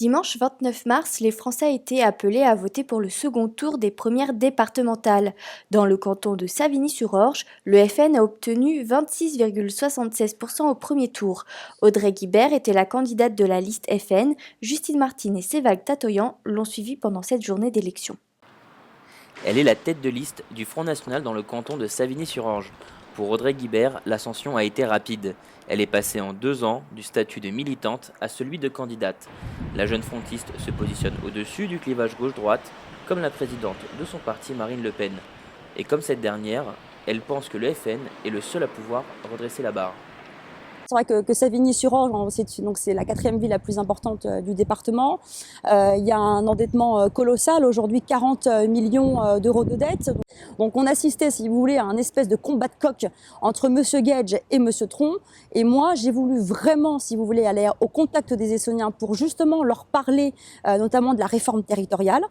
Dimanche 29 mars, les Français étaient appelés à voter pour le second tour des premières départementales. Dans le canton de Savigny-sur-Orge, le FN a obtenu 26,76% au premier tour. Audrey Guibert était la candidate de la liste FN. Justine Martin et Sévague Tatoyan l'ont suivie pendant cette journée d'élection. Elle est la tête de liste du Front National dans le canton de Savigny-sur-Orge. Pour Audrey Guibert, l'ascension a été rapide. Elle est passée en 2 ans du statut de militante à celui de candidate. La jeune frontiste se positionne au-dessus du clivage gauche-droite, comme la présidente de son parti Marine Le Pen. Et comme cette dernière, elle pense que le FN est le seul à pouvoir redresser la barre. C'est vrai que Savigny-sur-Orge, c'est la 4e ville la plus importante du département. Il y a un endettement colossal, aujourd'hui 40 millions d'euros de dette. Donc on assistait, si vous voulez, à un espèce de combat de coq entre Monsieur Gage et Monsieur Tron. Et moi, j'ai voulu vraiment, si vous voulez, aller au contact des Essonniens pour justement leur parler notamment de la réforme territoriale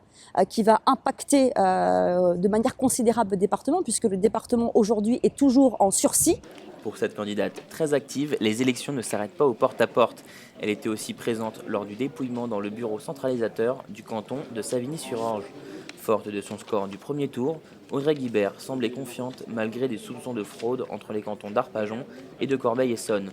qui va impacter de manière considérable le département, puisque le département aujourd'hui est toujours en sursis. Pour cette candidate très active, les élections ne s'arrêtent pas au porte-à-porte. Elle était aussi présente lors du dépouillement dans le bureau centralisateur du canton de Savigny-sur-Orge. Forte de son score du premier tour, Audrey Guibert semblait confiante malgré des soupçons de fraude entre les cantons d'Arpajon et de Corbeil-Essonnes.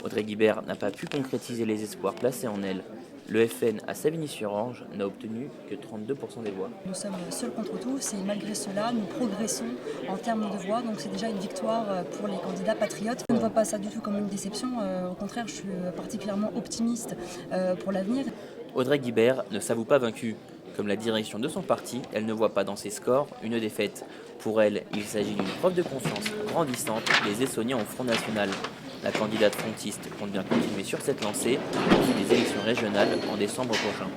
Audrey Guibert n'a pas pu concrétiser les espoirs placés en elle. Le FN à Savigny-sur-Orge n'a obtenu que 32% des voix. Nous sommes seuls contre tous et malgré cela, nous progressons en termes de voix. Donc c'est déjà une victoire pour les candidats patriotes. Je ne vois pas ça du tout comme une déception. Au contraire, je suis particulièrement optimiste pour l'avenir. Audrey Guibert ne s'avoue pas vaincue. Comme la direction de son parti, elle ne voit pas dans ses scores une défaite. Pour elle, il s'agit d'une preuve de confiance grandissante des Essonniens au Front National. La candidate frontiste compte bien continuer sur cette lancée pour les élections régionales en décembre prochain.